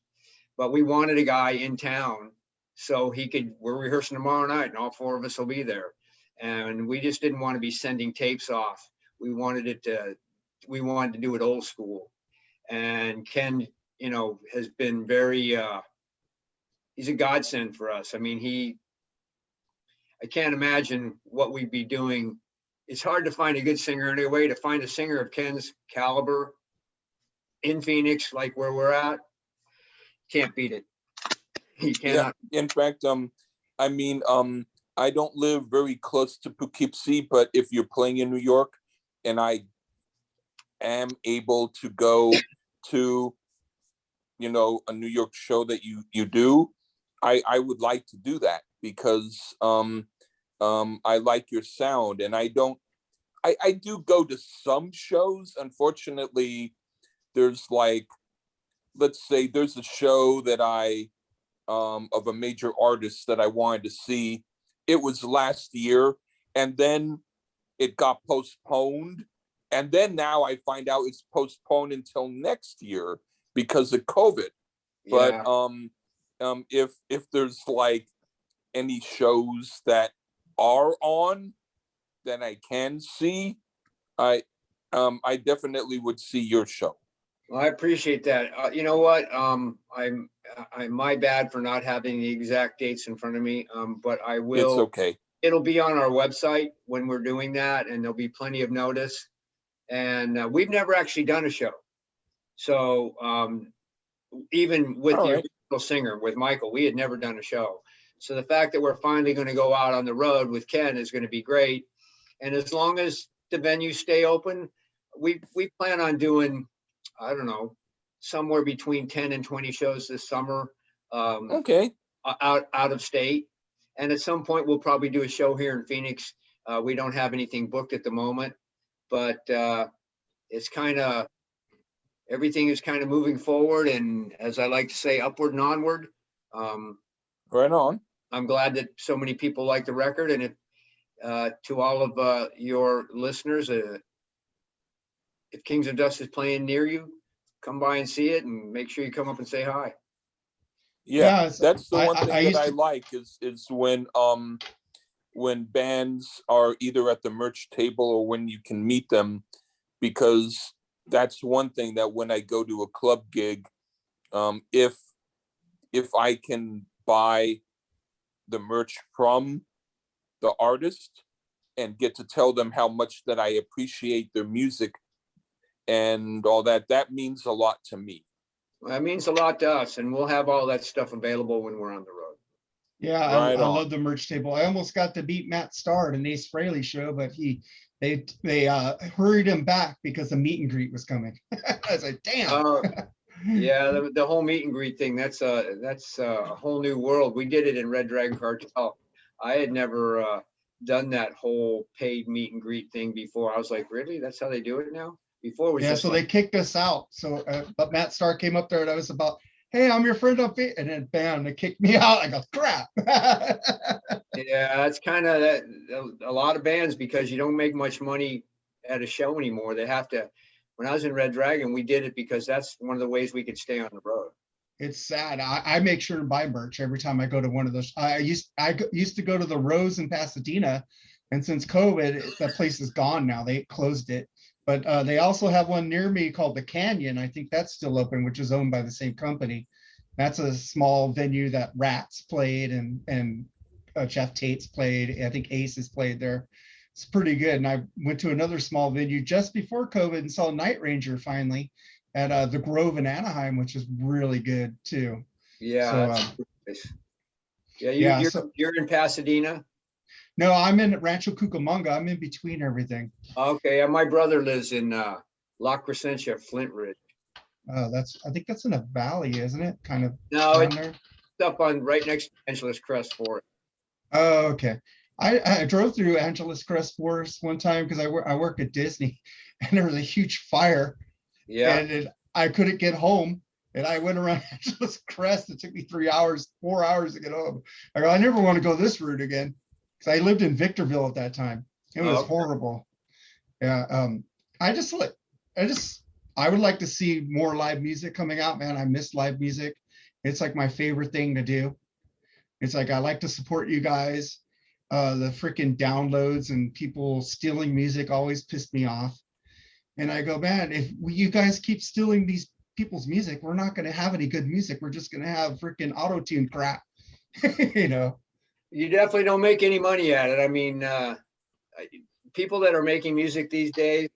but we wanted a guy in town so we're rehearsing tomorrow night and all four of us will be there. And we just didn't want to be sending tapes off. We wanted to do it old school. And Ken, has been very, he's a godsend for us. I mean, I can't imagine what we'd be doing. It's hard to find a good singer anyway. To find a singer of Ken's caliber in Phoenix, like where we're at, can't beat it. He cannot. Yeah. In fact, I don't live very close to Poughkeepsie, but if you're playing in New York and I am able to go to, a New York show that you do, I would like to do that because I like your sound, and I do go to some shows. Unfortunately, there's let's say there's a show that of a major artist that I wanted to see. It was last year, and then it got postponed. And then now I find out it's postponed until next year because of COVID. Yeah. But if there's any shows that are on that I can see, I definitely would see your show. Well, I appreciate that. You know what? I'm my bad for not having the exact dates in front of me. But I will. It's okay. It'll be on our website when we're doing that, and there'll be plenty of notice. And we've never actually done a show, so even with the original singer, with Michael, we had never done a show. So the fact that we're finally going to go out on the road with Ken is going to be great. And as long as the venues stay open, we plan on doing, I don't know, somewhere between 10 and 20 shows this summer. Okay. Out of state. And at some point, we'll probably do a show here in Phoenix. We don't have anything booked at the moment, but it's everything is kind of moving forward. And as I like to say, upward and onward. Right on. I'm glad that so many people like the record. And to all of your listeners, if Kings of Dust is playing near you, come by and see it, and make sure you come up and say hi. Yeah, that's the one thing that I like is when bands are either at the merch table or when you can meet them, because that's one thing that when I go to a club gig, if I can buy the merch from the artist and get to tell them how much that I appreciate their music and all that, that means a lot to me. Well, that means a lot to us, and we'll have all that stuff available when we're on the road. Yeah, I love the merch table. I almost got to beat Matt Starr at an Ace Frehley show, but they hurried him back because the meet and greet was coming. I was like, damn. Yeah, the whole meet and greet thing, that's a whole new world. We did it in Red Dragon Cartel. I had never done that whole paid meet and greet thing before. I was like, really? That's how they do it now? Before it was just they kicked us out. So, but Matt Starr came up there and I was about, hey, I'm your friend up here. And then bam, they kicked me out. I go, crap. Yeah, that's kind of that. A lot of bands, because you don't make much money at a show anymore, they have to, when I was in Red Dragon, we did it because that's one of the ways we could stay on the road. It's sad. I make sure to buy merch every time I go to one of those. I used to go to the Rose in Pasadena, and since COVID, that place is gone now. They closed it. But they also have one near me called the Canyon. I think that's still open, which is owned by the same company. That's a small venue that Rats played and Jeff Tate's played. I think Ace has played there. It's pretty good. And I went to another small venue just before COVID and saw Night Ranger finally at the Grove in Anaheim, which is really good too. Yeah. So, nice. Yeah, you're in Pasadena? No, I'm in Rancho Cucamonga. I'm in between everything. Okay, my brother lives in La Crescencia, Flint Ridge. I think that's in a valley, isn't it? Kind of. No, it's up on right next to Angeles Crest Forest. Oh, okay. I drove through Angeles Crest Forest one time because I work at Disney, and there was a huge fire. Yeah. And I couldn't get home, and I went around Angeles Crest. It took me 4 hours to get home. I go, I never want to go this route again, because I lived in Victorville at that time. It was horrible. Yeah. I would like to see more live music coming out, man. I miss live music. It's like my favorite thing to do. It's like, I like to support you guys. The freaking downloads and people stealing music always pissed me off. And I go, man, if you guys keep stealing these people's music, we're not going to have any good music. We're just going to have freaking auto-tune crap. You know, you definitely don't make any money at it. I mean, people that are making music these days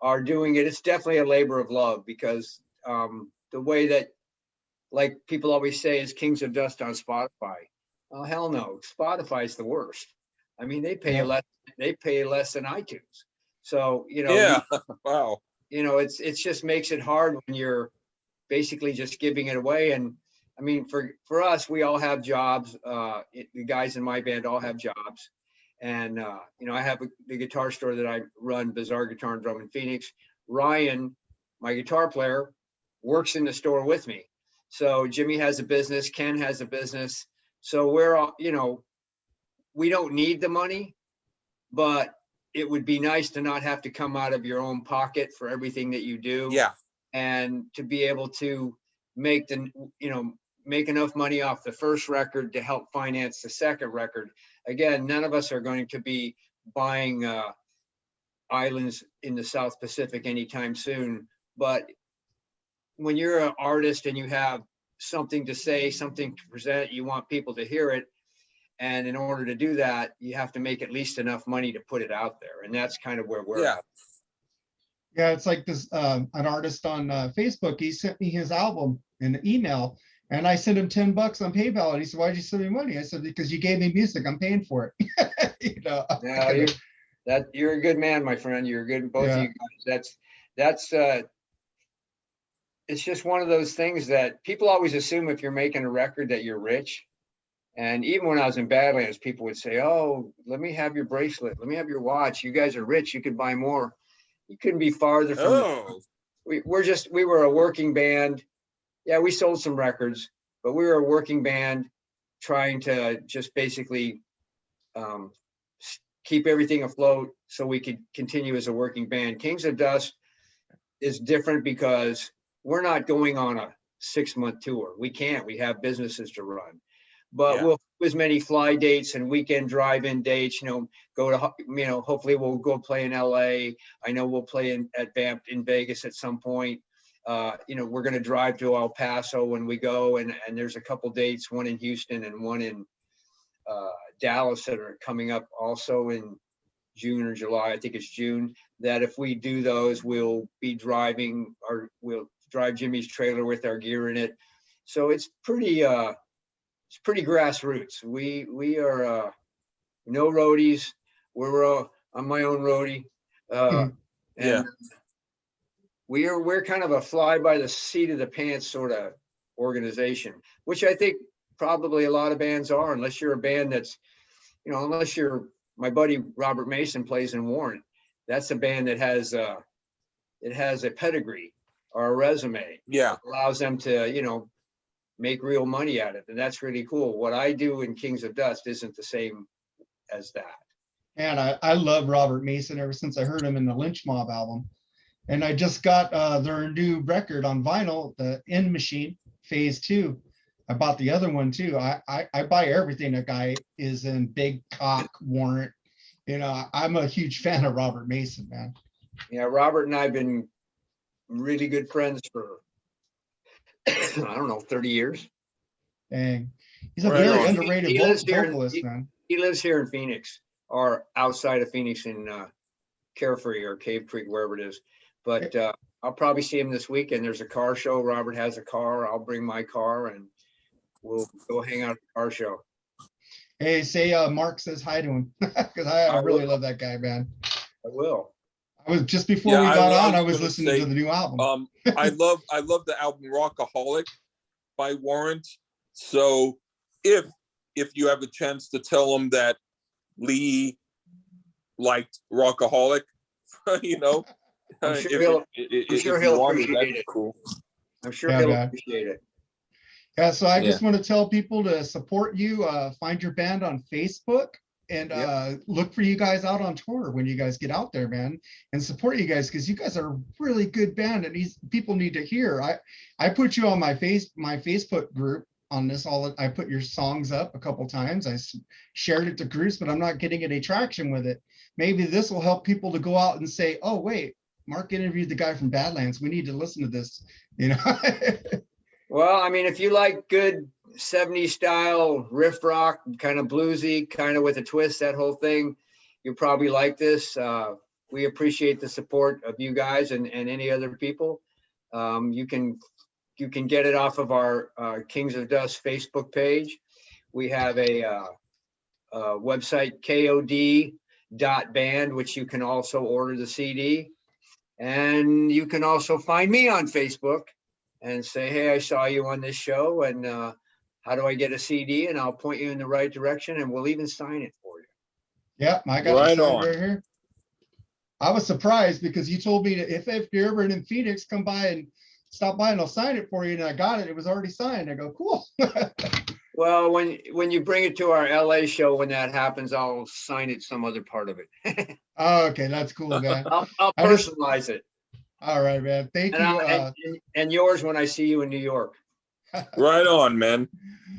are doing it. It's definitely a labor of love, because the way that, like people always say, is Kings of Dust on Spotify. Oh, hell no. Spotify's the worst. I mean, they pay less than iTunes. So, yeah. Wow. It's just makes it hard when you're basically just giving it away. And I mean, for us, we all have jobs. The guys in my band all have jobs. And, I have the guitar store that I run, Bizarre Guitar and Drum in Phoenix. Ryan, my guitar player, works in the store with me. So Jimmy has a business, Ken has a business. So we're all, we don't need the money, but it would be nice to not have to come out of your own pocket for everything that you do. Yeah. And to be able to make enough money off the first record to help finance the second record. Again, none of us are going to be buying islands in the South Pacific anytime soon. But when you're an artist and you have something to say, something to present, you want people to hear it. And in order to do that, you have to make at least enough money to put it out there. And that's kind of where we're at. Yeah, it's like this, an artist on Facebook, he sent me his album in an email, and I sent him $10 on PayPal. And he said, why'd you send me money? I said, because you gave me music, I'm paying for it. You're a good man, my friend. You're good, both of you guys. That's it's just one of those things that people always assume if you're making a record that you're rich. And even when I was in Badlands, people would say, oh, let me have your bracelet. Let me have your watch. You guys are rich. You could buy more. You couldn't be farther from we were a working band. Yeah, we sold some records, but we were a working band trying to just basically keep everything afloat so we could continue as a working band. Kings of Dust is different because we're not going on a 6-month tour. We can't. We have businesses to run. But we'll do as many fly dates and weekend drive-in dates, go to, hopefully we'll go play in LA. I know we'll play at Vamp in Vegas at some point. We're going to drive to El Paso when we go. And there's a couple dates, one in Houston and one in Dallas that are coming up also in June or July. I think it's June, that if we do those, we'll be driving, or we'll drive Jimmy's trailer with our gear in it. So it's pretty grassroots. We are no roadies. I'm my own roadie. And we're kind of a fly by the seat of the pants sort of organization, which I think probably a lot of bands are, unless you're a band that's, unless you're my buddy Robert Mason plays in Warrant. That's a band that has a pedigree or a resume. Yeah. It allows them to, make real money at it. And that's really cool. What I do in Kings of Dust isn't the same as that. And I love Robert Mason ever since I heard him in the Lynch Mob album. And I just got their new record on vinyl, the End Machine Phase 2. I bought the other one too. I buy everything that guy is in. Big Cock, Warrant. You know, I'm a huge fan of Robert Mason, man. Yeah, Robert and I have been really good friends for, I don't know, 30 years. Dang. He's a Right very on. underrated vocalist, man. He lives here in Phoenix, or outside of Phoenix in Carefree or Cave Creek, wherever it is. But I'll probably see him this weekend. There's a car show. Robert has a car. I'll bring my car and we'll go hang out at the car show. Hey, say Mark says hi to him, because I really love that guy, man. I will. I was just before we got on, I was gonna listening to the new album. I love the album Rockaholic by Warrant. So if you have a chance to tell him that Lee liked Rockaholic, you know, I'm sure he'll appreciate it. Cool. I'm sure he'll appreciate it. Yeah, so I just want to tell people to support you. Find your band on Facebook and look for you guys out on tour when you guys get out there, man, and support you guys, because you guys are a really good band and these people need to hear. I put you on my Facebook group on this. I put your songs up a couple times. I shared it to groups, but I'm not getting any traction with it. Maybe this will help people to go out and say, oh wait, Mark interviewed the guy from Badlands. We need to listen to this, you know. Well, I mean, if you like good 70s style riff rock, kind of bluesy, kind of with a twist, that whole thing, you'll probably like this. We appreciate the support of you guys and any other people. You can get it off of our Kings of Dust Facebook page. We have a website, KOD.band, which you can also order the CD. And you can also find me on Facebook and say, hey, I saw you on this show, and how do I get a CD? And I'll point you in the right direction, and we'll even sign it for you. Yeah, I got it right here. I was surprised because you told me that if you're ever in Phoenix, come by and stop by and I'll sign it for you. And I got it. It was already signed. I go, cool. Well, when you bring it to our LA show, when that happens, I'll sign it some other part of it. Oh, okay, that's cool, man. I'll personalize it. All right, man. Thank you. And yours when I see you in New York. Right on, man.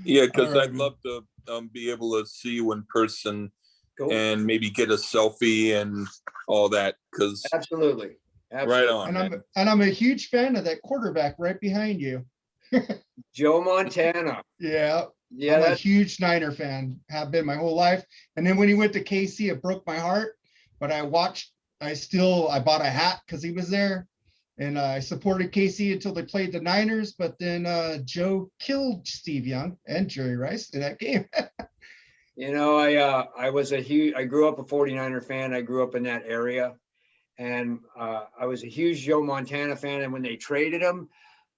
Yeah, because I'd love to be able to see you in person. Cool. And maybe get a selfie and all that. Because absolutely. Right on. And I'm a huge fan of that quarterback right behind you. Joe Montana. Yeah. I'm a huge Niner fan. Have been my whole life. And then when he went to KC, it broke my heart. But I bought a hat because he was there. And I supported KC until they played the Niners, but then Joe killed Steve Young and Jerry Rice in that game. You know, I grew up a 49er fan. I grew up in that area, and I was a huge Joe Montana fan. And when they traded him,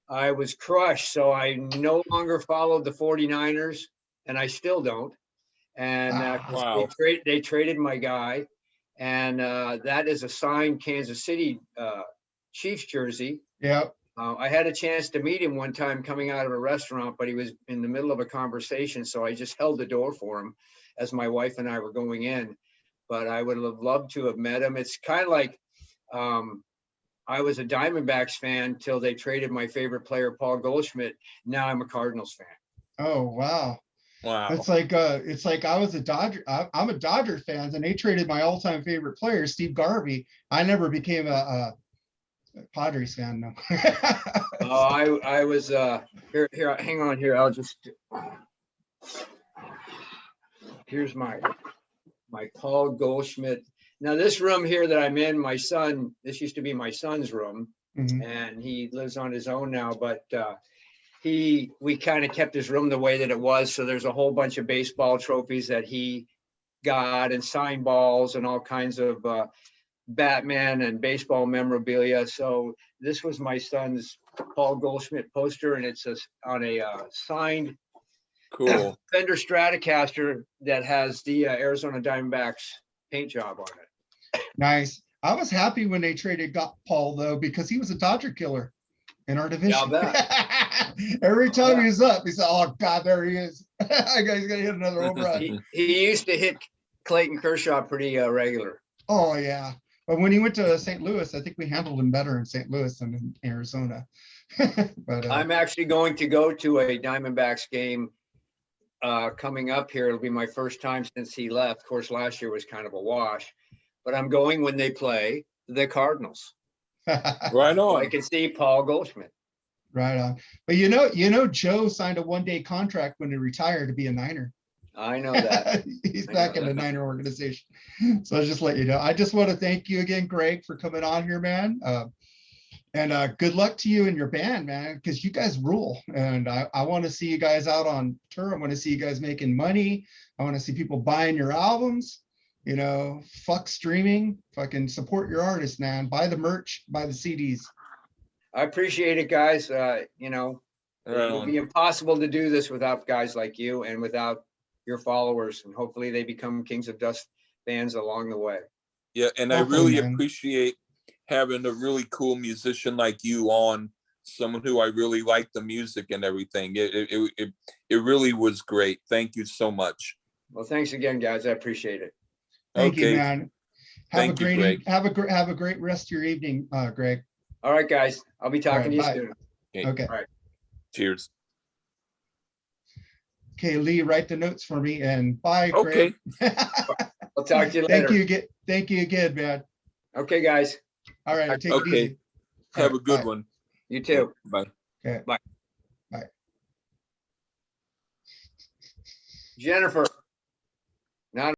I was crushed. So I no longer followed the 49ers, and I still don't. And they traded my guy, and that is a signed Kansas City Chiefs jersey. Yeah. I had a chance to meet him one time coming out of a restaurant, but he was in the middle of a conversation. So I just held the door for him as my wife and I were going in, but I would have loved to have met him. It's kind of like, I was a Diamondbacks fan till they traded my favorite player, Paul Goldschmidt. Now I'm a Cardinals fan. Oh, wow. Wow. It's like I was a Dodger. I'm a Dodger fan, and they traded my all-time favorite player, Steve Garvey. I never became a Padres fan, no. I was here. Hang on here. I'll just. Here's my Paul Goldschmidt. Now this room here that I'm in, this used to be my son's room, and he lives on his own now. But we kind of kept his room the way that it was. So there's a whole bunch of baseball trophies that he got and signed balls and all kinds of Batman and baseball memorabilia. So this was my son's Paul Goldschmidt poster, and it's on a signed cool Fender Stratocaster that has the Arizona Diamondbacks paint job on it. Nice. I was happy when they got Paul though, because he was a Dodger killer in our division. Every time he was up, he said, "Oh God, there he is! I guess he's gonna hit another home run." He used to hit Clayton Kershaw pretty regular. Oh yeah. But when he went to St. Louis, I think we handled him better in St. Louis than in Arizona. But I'm actually going to go to a Diamondbacks game coming up here. It'll be my first time since he left. Of course, last year was kind of a wash, but I'm going when they play the Cardinals. Right So on. I can see Paul Goldschmidt. right on. But Joe signed a 1-day contract when he retired to be a Niner. I know that. He's back in the Niner organization. So I'll just let you know. I just want to thank you again, Greg, for coming on here, man. And good luck to you and your band, man, because you guys rule. And I want to see you guys out on tour. I want to see you guys making money. I want to see people buying your albums. Fuck streaming. Fucking support your artists, man. Buy the merch, buy the CDs. I appreciate it, guys. It would be impossible to do this without guys like you and without your followers. And hopefully they become Kings of Dust fans along the way. Yeah, and Hopefully, I really man. appreciate having a really cool musician like you on, someone who I really like the music and everything. It really was great. Thank you so much. Well, thanks again, guys. I appreciate it. Thank you, Okay. man. Thank you, Greg. Have a great rest of your evening, Greg. All right, guys. I'll be talking to you bye. soon. Okay. All right. Cheers. Okay, Lee, write the notes for me and bye, Okay. Greg. I'll talk to you later. Thank you again, man. Okay, guys. All right, take it Okay. easy. Have All a good right, one. You too. Bye. Okay. Jennifer.